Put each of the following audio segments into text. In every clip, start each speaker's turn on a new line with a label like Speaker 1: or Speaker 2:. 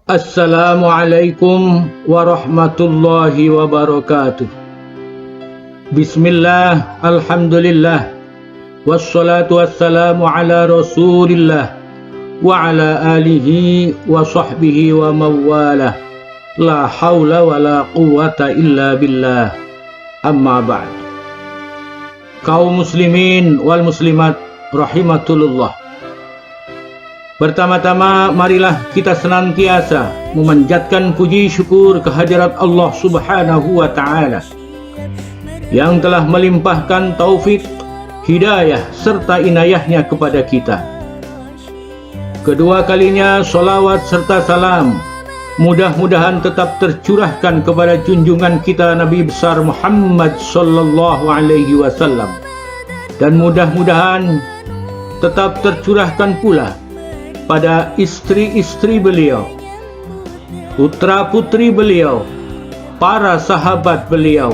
Speaker 1: Assalamualaikum warahmatullahi wabarakatuh. Bismillah, alhamdulillah, wassalatu wassalamu ala rasulillah wa ala alihi wa sahbihi wa mawalah. La hawla wa la quwwata illa billah. Amma ba'd. Kaum muslimin wal muslimat rahimatullah. Pertama-tama marilah kita senantiasa memanjatkan puji syukur kehadirat Allah Subhanahu wa Ta'ala yang telah melimpahkan taufik, hidayah serta inayahnya kepada kita. Kedua kalinya salawat serta salam mudah-mudahan tetap tercurahkan kepada junjungan kita Nabi besar Muhammad sallallahu alaihi wasallam, dan mudah-mudahan tetap tercurahkan pula pada istri-istri beliau, putra-putri beliau, para sahabat beliau,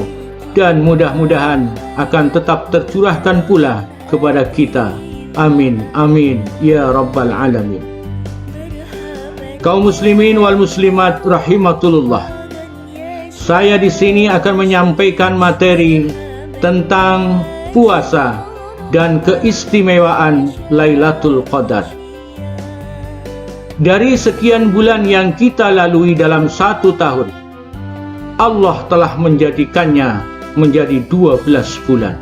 Speaker 1: dan mudah-mudahan akan tetap tercurahkan pula kepada kita. Amin, amin, ya rabbal alamin. Kaum muslimin wal muslimat rahimatullah. Saya di sini akan menyampaikan materi tentang puasa dan keistimewaan Lailatul Qadar. Dari sekian bulan yang kita lalui dalam satu tahun, Allah telah menjadikannya menjadi 12 bulan.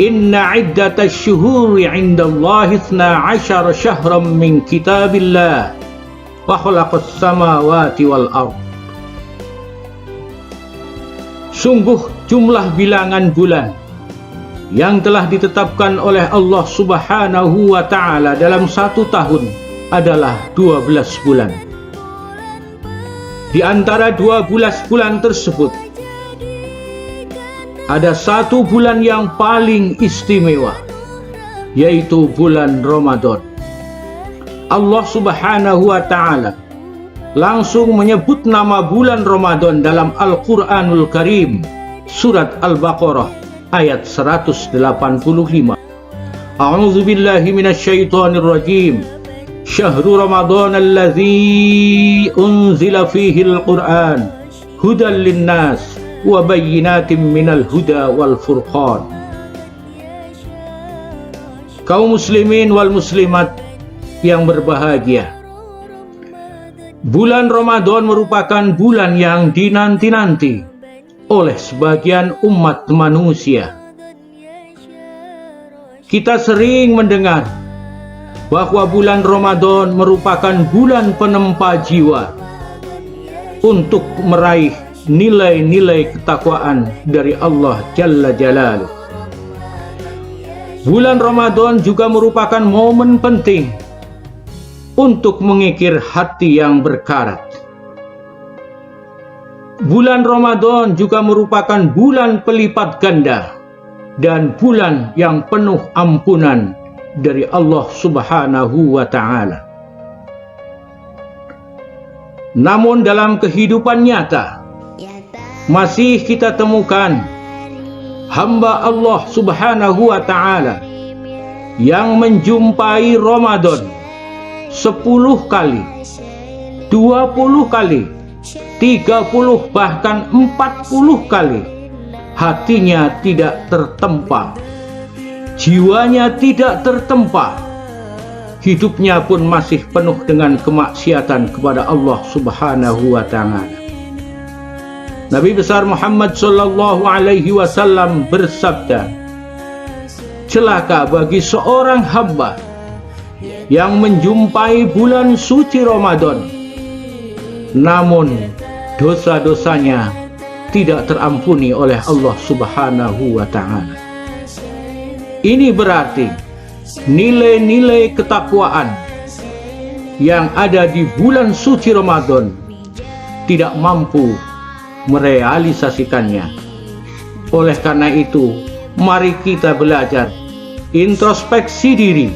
Speaker 1: Inna iddatash syuhuri 'indallahi 12 syahran min kitabillah wa khalaqas samawati wal ardh. Sungguh jumlah bilangan bulan yang telah ditetapkan oleh Allah Subhanahu wa Ta'ala dalam satu tahun adalah 12 bulan. Di antara 12 bulan tersebut, ada satu bulan yang paling istimewa, yaitu bulan Ramadan. Allah Subhanahu wa Ta'ala langsung menyebut nama bulan Ramadan dalam Al-Quranul Karim, surat Al-Baqarah ayat 185. A'udzu billahi minasyaitonir rajim. Syahrul Ramadan alladzi unzila fihi al-Qur'an hudan linnas wa bayyinatin minal huda wal furqan. Kaum muslimin wal muslimat yang berbahagia, bulan Ramadan merupakan bulan yang dinanti-nanti oleh sebagian umat manusia. Kita sering mendengar bahwa bulan Ramadan merupakan bulan penempa jiwa untuk meraih nilai-nilai ketakwaan dari Allah Jalla Jalaluh. Bulan Ramadan juga merupakan momen penting untuk mengikir hati yang berkarat. Bulan Ramadan juga merupakan bulan pelipat ganda dan bulan yang penuh ampunan dari Allah Subhanahu wa Ta'ala. Namun dalam kehidupan nyata masih kita temukan hamba Allah Subhanahu wa Ta'ala yang menjumpai Ramadan 10 kali, 20 kali, 30 bahkan 40 kali hatinya tidak tertempa, jiwanya tidak tertempa, hidupnya pun masih penuh dengan kemaksiatan kepada Allah Subhanahu wa Ta'ala. Nabi besar Muhammad sallallahu alaihi wasallam bersabda, celaka bagi seorang hamba yang menjumpai bulan suci Ramadan, namun dosa-dosanya tidak terampuni oleh Allah Subhanahu wa Ta'ala. Ini berarti nilai-nilai ketakwaan yang ada di bulan suci Ramadan tidak mampu merealisasikannya. Oleh karena itu, mari kita belajar introspeksi diri,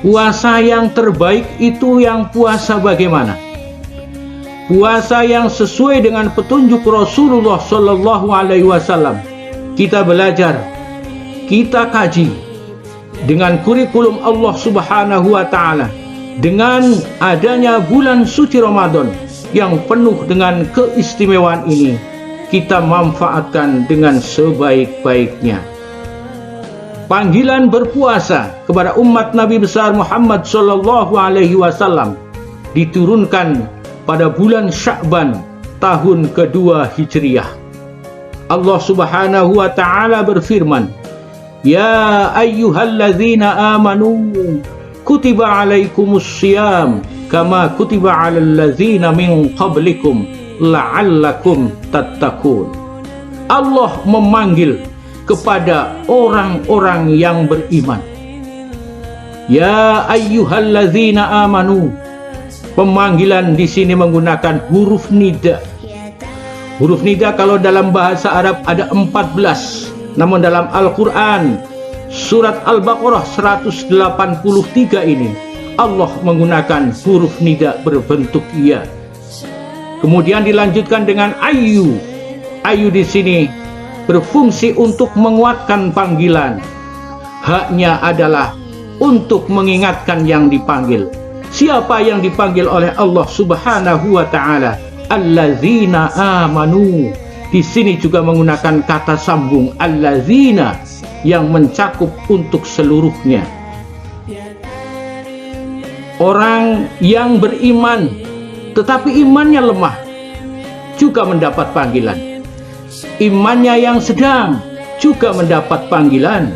Speaker 1: Puasa yang terbaik itu yang puasa bagaimana? Puasa yang sesuai dengan petunjuk Rasulullah Shallallahu Alaihi Wasallam. Kita belajar, kita kaji dengan kurikulum Allah Subhanahu Wa Taala. Dengan adanya bulan suci Ramadan yang penuh dengan keistimewaan ini, kita manfaatkan dengan sebaik-baiknya. Panggilan berpuasa kepada umat Nabi besar Muhammad Shallallahu Alaihi Wasallam diturunkan pada bulan Sya'ban tahun kedua Hijriah. Allah Subhanahu Wa Taala berfirman, Ya ayyuhallazina amanu kutiba alaikumus syiyam kama kutiba alal ladzina min qablikum la'allakum tattaqun. Allah memanggil kepada orang-orang yang beriman. Ya ayyuhalladzina amanu. Pemanggilan di sini menggunakan huruf nida. Huruf nida kalau dalam bahasa Arab ada 14, namun dalam Al-Quran Surat Al-Baqarah 183 ini Allah menggunakan huruf nida berbentuk ya. Kemudian dilanjutkan dengan ayu. Ayu di sini berfungsi untuk menguatkan panggilan. Haknya adalah untuk mengingatkan yang dipanggil. Siapa yang dipanggil oleh Allah Subhanahu Wa Taala? Allazina amanu. Di sini juga menggunakan kata sambung allazina yang mencakup untuk seluruhnya. Orang yang beriman tetapi imannya lemah juga mendapat panggilan. Imannya yang sedang juga mendapat panggilan.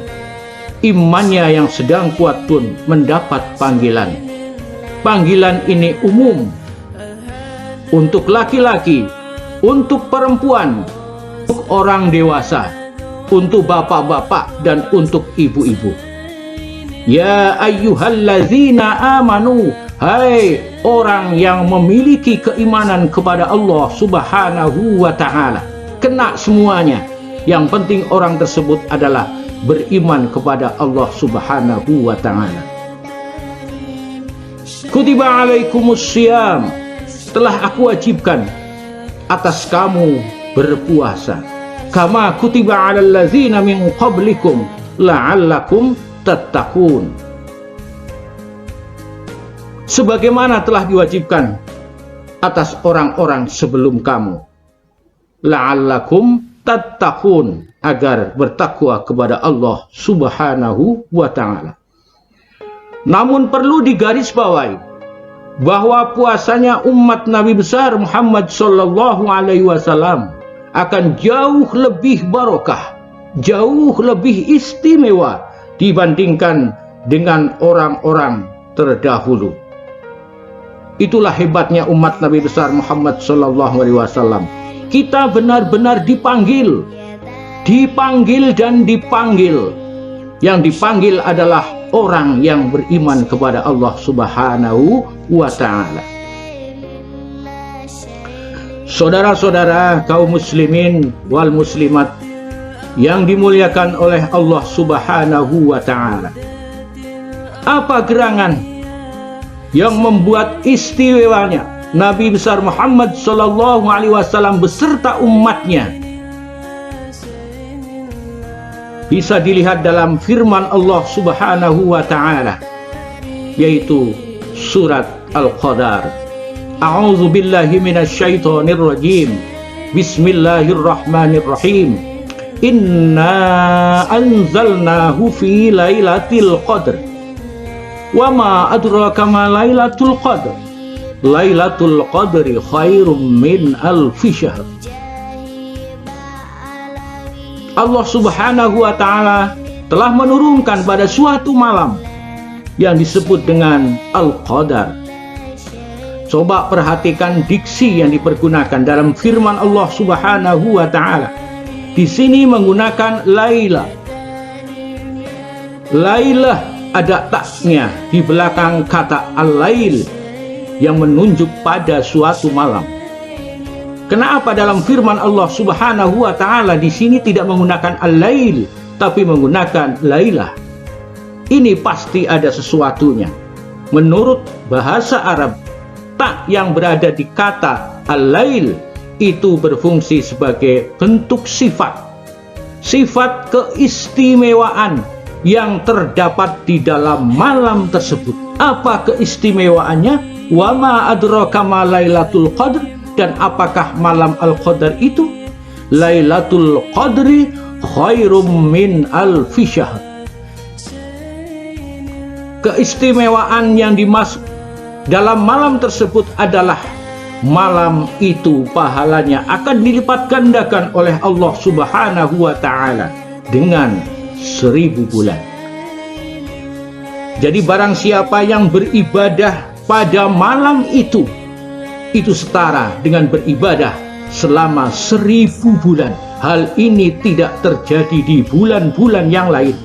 Speaker 1: Imannya yang sedang kuat pun mendapat panggilan. Panggilan ini umum untuk laki-laki, untuk perempuan, untuk orang dewasa, untuk bapak-bapak dan untuk ibu-ibu. Ya ayyuhallazina amanu, hai orang yang memiliki keimanan kepada Allah Subhanahu Wa Taala. Kena semuanya. Yang penting orang tersebut adalah beriman kepada Allah Subhanahu Wa Taala. Kutiba alaikumus syiyam, telah aku wajibkan atas kamu berpuasa. Kama kutiba alal ladzina min qablikum la'allakum tattaqun. Sebagaimana telah diwajibkan atas orang-orang sebelum kamu. La'allakum tattaqun, agar bertakwa kepada Allah Subhanahu Wa Taala. Namun perlu digarisbawahi bahwa puasanya umat Nabi besar Muhammad Sallallahu Alaihi Wasallam akan jauh lebih barokah, jauh lebih istimewa dibandingkan dengan orang-orang terdahulu. Itulah hebatnya umat Nabi besar Muhammad Sallallahu Alaihi Wasallam. Kita benar-benar dipanggil dan dipanggil. Yang dipanggil adalah orang yang beriman kepada Allah Subhanahu Wa Taala. Saudara-saudara kaum muslimin wal muslimat yang dimuliakan oleh Allah Subhanahu Wa Taala. Apa gerangan yang membuat istimewanya Nabi besar Muhammad Sallallahu Alaihi Wasallam beserta umatnya? Bisa dilihat dalam firman Allah Subhanahu Wa Taala, yaitu surat Al-Qadar. A'udzu billahi minasyaitonir rajim. Bismillahirrahmanirrahim. Inna anzalnahu fi lailatul qadr. Wa ma adraka ma lailatul qadr. Lailatul qadri khairum min alfi syahr. Allah Subhanahu Wa Taala telah menurunkan pada suatu malam yang disebut dengan Al-Qadar. Coba perhatikan diksi yang dipergunakan dalam firman Allah Subhanahu Wa Taala. Di sini menggunakan Laila. Laila ada taknya di belakang kata Al-Lail yang menunjuk pada suatu malam. Kenapa dalam firman Allah Subhanahu Wa Taala di sini tidak menggunakan Al-Lail tapi menggunakan Lailah? ini pasti ada sesuatunya. Menurut bahasa Arab, tak yang berada di kata al-lail itu berfungsi sebagai bentuk sifat keistimewaan yang terdapat di dalam malam tersebut. Apa keistimewaannya? Wa ma adraka ma Lailatul Qadr, dan apakah malam Al-Qadar itu? Lailatul Qadri khairum min alfi syahr. Keistimewaan yang dimaksud dalam malam tersebut adalah malam itu pahalanya akan dilipat gandakan oleh Allah Subhanahu wa Ta'ala dengan 1000 bulan. Jadi barang siapa yang beribadah pada malam itu setara dengan beribadah selama 1000 bulan. Hal ini tidak terjadi di bulan-bulan yang lain.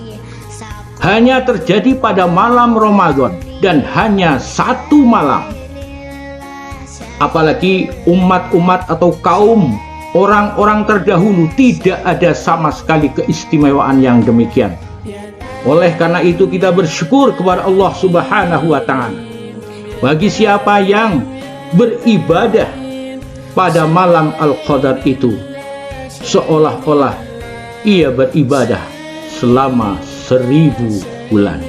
Speaker 1: Hanya terjadi pada malam Ramadan dan hanya satu malam. Apalagi umat-umat atau kaum orang-orang terdahulu tidak ada sama sekali keistimewaan yang demikian. Oleh karena itu kita bersyukur kepada Allah Subhanahu wa Ta'ala. Bagi siapa yang beribadah pada malam Al-Qadar itu, seolah-olah ia beribadah selama 1000 bulan.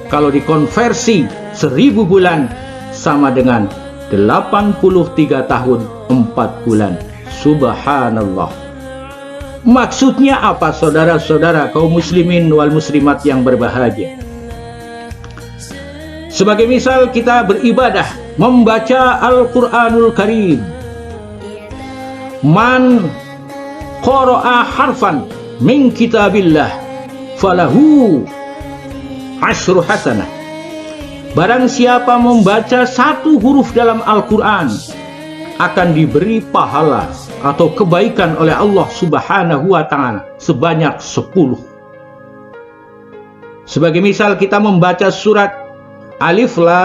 Speaker 1: Kalau dikonversi 1000 bulan sama dengan 83 tahun 4 bulan. Subhanallah. Maksudnya apa, saudara-saudara kaum muslimin wal muslimat yang berbahagia? Sebagai misal kita beribadah membaca Al-Quranul Karim. Man qara'a harfan min kitabillah falahu asyru hasanah. Barang siapa membaca satu huruf dalam Al-Quran akan diberi pahala atau kebaikan oleh Allah Subhanahu wa Ta'ala sebanyak 10. Sebagai misal kita membaca surat Alif Lam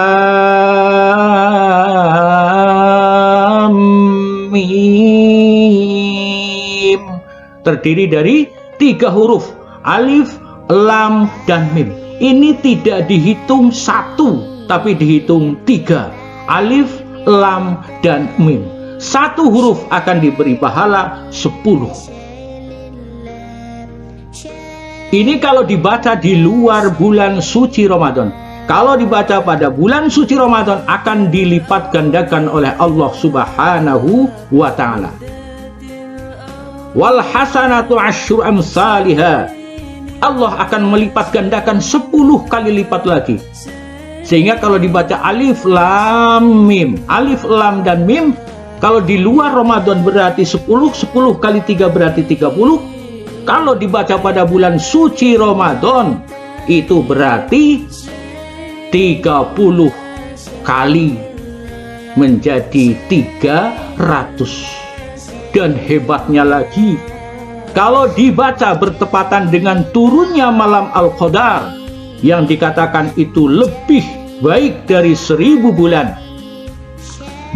Speaker 1: Mim, terdiri dari 3 huruf, Alif, Lam, dan Mim. Ini tidak dihitung 1, tapi dihitung 3. Alif, Lam, dan Mim. 1 huruf akan diberi pahala 10. Ini kalau dibaca di luar bulan suci Ramadan. Kalau dibaca pada bulan suci Ramadan akan dilipat gandakan oleh Allah Subhanahu wa Ta'ala. Wal hasanatu asyru amsalihha. Allah akan melipat gandakan 10 kali lipat lagi. Sehingga kalau dibaca Alif Lam Mim, Alif Lam dan Mim, kalau di luar Ramadan berarti 10, 10 kali 3 berarti 30. Kalau dibaca pada bulan suci Ramadan itu berarti 30 kali menjadi 300. Dan hebatnya lagi, kalau dibaca bertepatan dengan turunnya malam Al-Qadar yang dikatakan itu lebih baik dari 1000 bulan,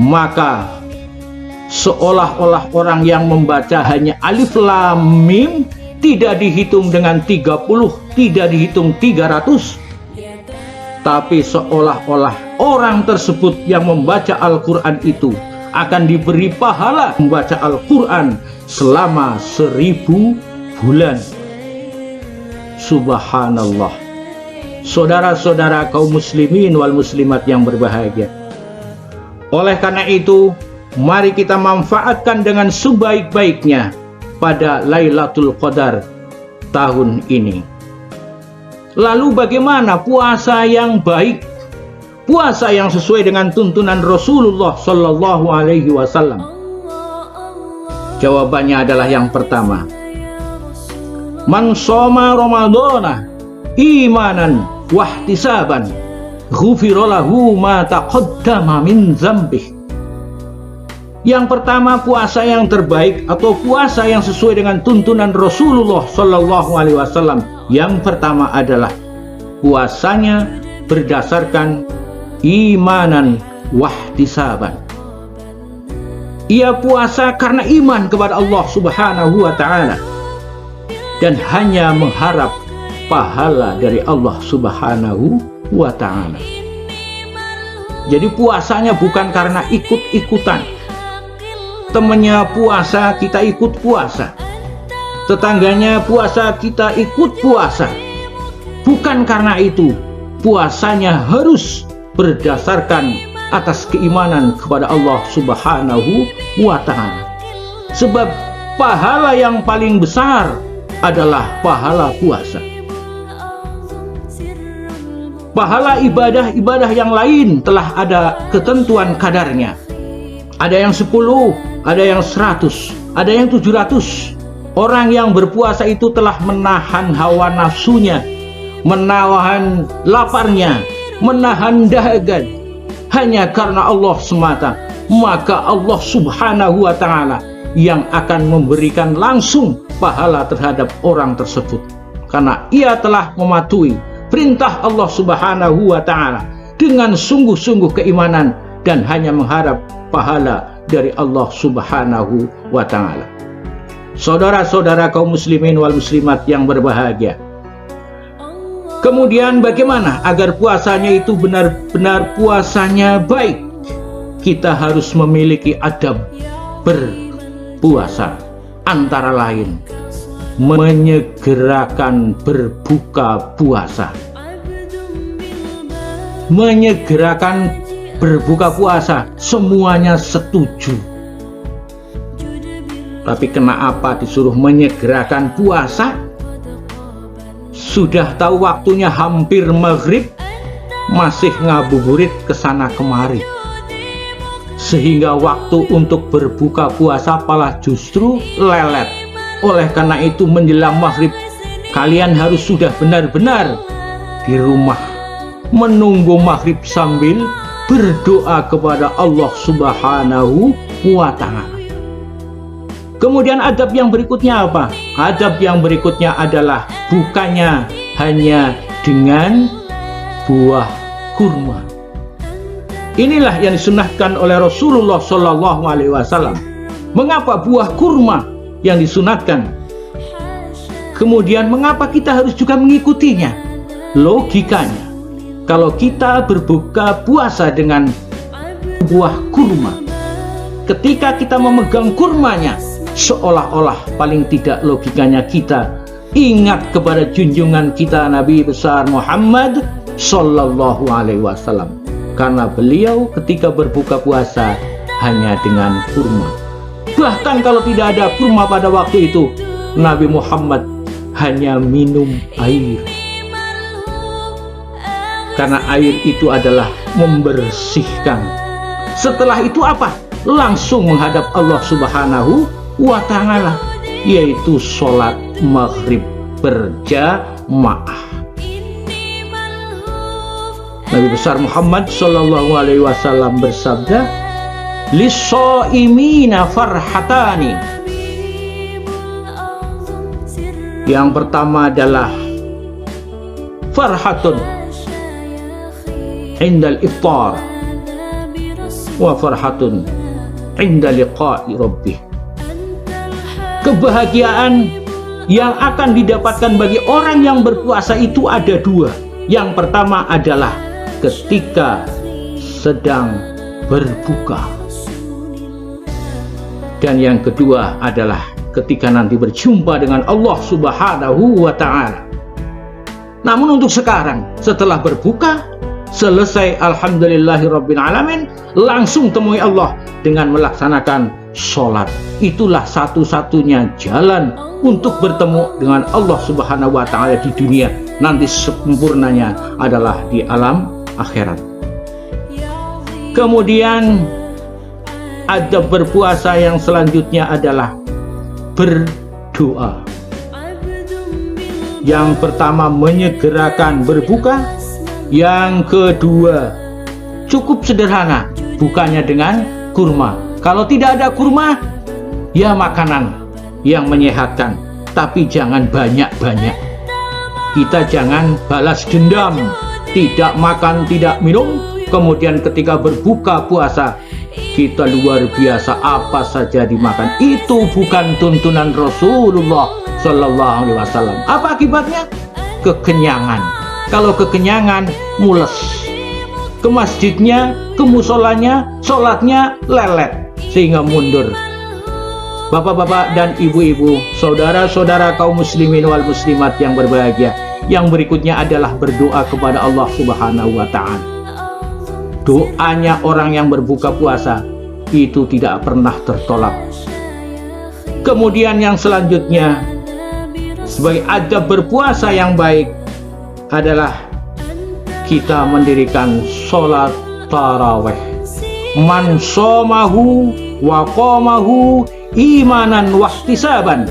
Speaker 1: maka seolah-olah orang yang membaca hanya Alif Lam Mim tidak dihitung dengan 30, tidak dihitung 300, tapi seolah-olah orang tersebut yang membaca Al-Quran itu akan diberi pahala membaca Al-Quran selama 1000 bulan. Subhanallah. Saudara-saudara kaum muslimin wal muslimat yang berbahagia. Oleh karena itu, mari kita manfaatkan dengan sebaik-baiknya pada Lailatul Qadar tahun ini. Lalu bagaimana puasa yang baik? Puasa yang sesuai dengan tuntunan Rasulullah Sallallahu Alaihi Wasallam. Jawabannya adalah yang pertama, man shoma Ramadana imanan wahtisaban ghufira lahu ma taqaddama min dzambih. Yang pertama, puasa yang terbaik atau puasa yang sesuai dengan tuntunan Rasulullah Sallallahu Alaihi Wasallam. Yang pertama adalah puasanya berdasarkan imanan wahtisaban. Ia puasa karena iman kepada Allah Subhanahu wa Ta'ala dan hanya mengharap pahala dari Allah Subhanahu wa Ta'ala. Jadi puasanya bukan karena ikut-ikutan. Temennya puasa, kita ikut puasa. Tetangganya puasa, kita ikut puasa. Bukan karena itu. Puasanya harus berdasarkan atas keimanan kepada Allah Subhanahu wa Ta'ala. Sebab pahala yang paling besar adalah pahala puasa. Pahala ibadah-ibadah yang lain telah ada ketentuan kadarnya. Ada yang 10, ada yang 100, ada yang 700. Orang yang berpuasa itu telah menahan hawa nafsunya, menahan laparnya, menahan dahaga hanya karena Allah semata. Maka Allah Subhanahu wa Ta'ala yang akan memberikan langsung pahala terhadap orang tersebut, karena ia telah mematuhi perintah Allah Subhanahu wa Ta'ala dengan sungguh-sungguh keimanan dan hanya mengharap pahala dari Allah Subhanahu wa Ta'ala. Saudara-saudara kaum muslimin wal muslimat yang berbahagia, kemudian bagaimana agar puasanya itu benar-benar puasanya baik? Kita harus memiliki adab berpuasa, antara lain menyegerakan berbuka puasa. Menyegerakan berbuka puasa, semuanya setuju. Tapi kenapa disuruh menyegerakan puasa? Sudah tahu waktunya hampir maghrib, masih ngabuburit kesana kemari. Sehingga waktu untuk berbuka puasa malah justru lelet. Oleh karena itu menjelang maghrib, kalian harus sudah benar-benar di rumah, menunggu maghrib sambil berdoa kepada Allah Subhanahu wa Ta'ala. Kemudian adab yang berikutnya apa? Adab yang berikutnya adalah bukannya hanya dengan buah kurma. Inilah yang disunahkan oleh Rasulullah Shallallahu Alaihi Wasallam. Mengapa buah kurma yang disunatkan? Kemudian mengapa kita harus juga mengikutinya? Logikanya, kalau kita berbuka puasa dengan buah kurma, ketika kita memegang kurmanya, seolah-olah paling tidak logikanya kita ingat kepada junjungan kita Nabi besar Muhammad Sallallahu Alaihi Wasallam, karena beliau ketika berbuka puasa hanya dengan kurma. Bahkan kalau tidak ada kurma pada waktu itu, Nabi Muhammad hanya minum air, karena air itu adalah membersihkan. Setelah itu apa? Langsung menghadap Allah Subhanahu wa Ta'ala, yaitu sholat maghrib berjamaah. Nabi besar Muhammad Sallallahu Alaihi Wasallam bersabda, "Lis-shaimina farhatani." Yang pertama adalah farhatun indal iftar wa farhatun inda liqa'i rabbih. Kebahagiaan yang akan didapatkan bagi orang yang berpuasa itu ada dua. Yang pertama adalah ketika sedang berbuka, dan yang kedua adalah ketika nanti berjumpa dengan Allah Subhanahu wa Ta'ala. Namun untuk sekarang, setelah berbuka selesai, alhamdulillahirabbil alamin, langsung temui Allah dengan melaksanakan sholat. Itulah satu-satunya jalan untuk bertemu dengan Allah Subhanahu wa Ta'ala di dunia. Nanti sempurnanya adalah di alam akhirat. Kemudian adab berpuasa yang selanjutnya adalah berdoa. Yang pertama menyegerakan berbuka. Yang kedua cukup sederhana, bukannya dengan kurma. Kalau tidak ada kurma, ya makanan yang menyehatkan, tapi jangan banyak-banyak. Kita jangan balas dendam, tidak makan, tidak minum, kemudian ketika berbuka puasa kita luar biasa apa saja dimakan. Itu bukan tuntunan Rasulullah Sallallahu Alaihi Wasallam. Apa akibatnya? kekenyangan. Kalau kekenyangan, mules. Ke masjidnya, ke musolanya, sholatnya lelet, sehingga mundur. Bapak-bapak dan ibu-ibu, saudara-saudara kaum muslimin wal muslimat yang berbahagia, yang berikutnya adalah berdoa kepada Allah Subhanahu wa Ta'ala. Doanya orang yang berbuka puasa itu tidak pernah tertolak. Kemudian yang selanjutnya, sebagai adab berpuasa yang baik adalah kita mendirikan sholat taraweh. Man shomahu wa qamahu imanan wahtisaban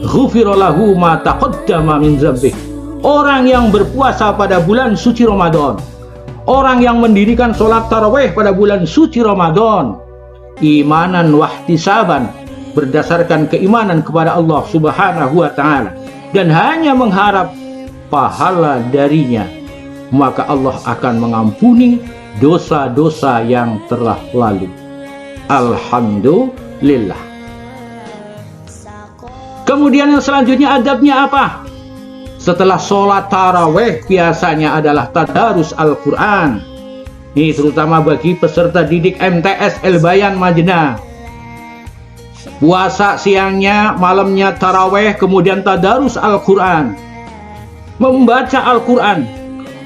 Speaker 1: ghufira lahu ma taqaddama min dzambih. Orang yang berpuasa pada bulan suci Ramadan, orang yang mendirikan sholat taraweh pada bulan suci Ramadan, imanan wahtisaban, berdasarkan keimanan kepada Allah Subhanahu wa Ta'ala, dan hanya mengharap pahala darinya, maka Allah akan mengampuni dosa-dosa yang telah lalu. Alhamdulillah. Kemudian yang selanjutnya adabnya apa? Setelah sholat taraweh biasanya adalah tadarus Al-Quran. Ini terutama bagi peserta didik MTS El-Bayan Madinah. Puasa siangnya, malamnya taraweh, kemudian tadarus Al-Quran. Membaca Al-Quran.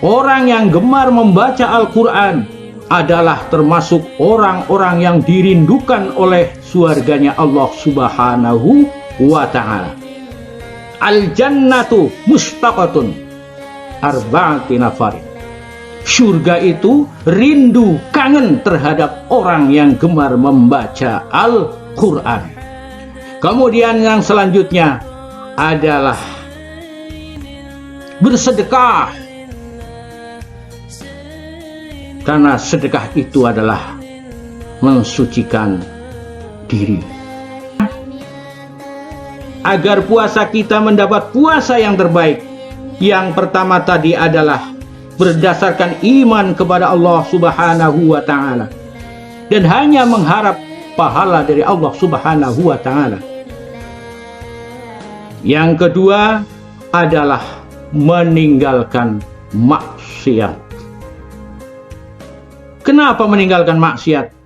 Speaker 1: Orang yang gemar membaca Al-Quran adalah termasuk orang-orang yang dirindukan oleh surganya Allah Subhanahu wa Ta'ala. Al-jannatu mustaqatun arba'ati nafarin. Surga itu rindu, kangen terhadap orang yang gemar membaca Al-Quran. Kemudian yang selanjutnya adalah bersedekah. Karena sedekah itu adalah mensucikan diri. Agar puasa kita mendapat puasa yang terbaik, yang pertama tadi adalah berdasarkan iman kepada Allah Subhanahu wa Ta'ala, dan hanya mengharap pahala dari Allah Subhanahu wa Ta'ala. Yang kedua adalah meninggalkan maksiat. Kenapa meninggalkan maksiat?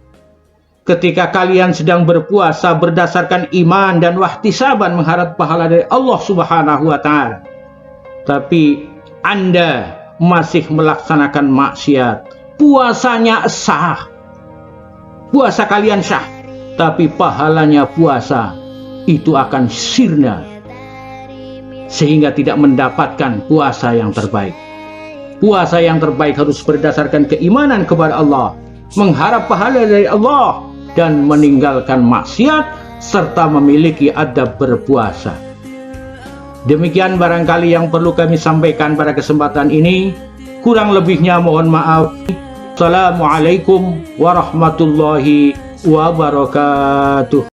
Speaker 1: Ketika kalian sedang berpuasa berdasarkan iman dan wahtisaban mengharap pahala dari Allah Subhanahu wa Ta'ala, tapi Anda masih melaksanakan maksiat, puasanya sah, puasa kalian sah, tapi pahalanya puasa itu akan sirna, sehingga tidak mendapatkan puasa yang terbaik. Puasa yang terbaik harus berdasarkan keimanan kepada Allah, mengharap pahala dari Allah, dan meninggalkan maksiat, serta memiliki adab berpuasa. Demikian barangkali yang perlu kami sampaikan pada kesempatan ini. Kurang lebihnya mohon maaf. Assalamualaikum warahmatullahi wabarakatuh.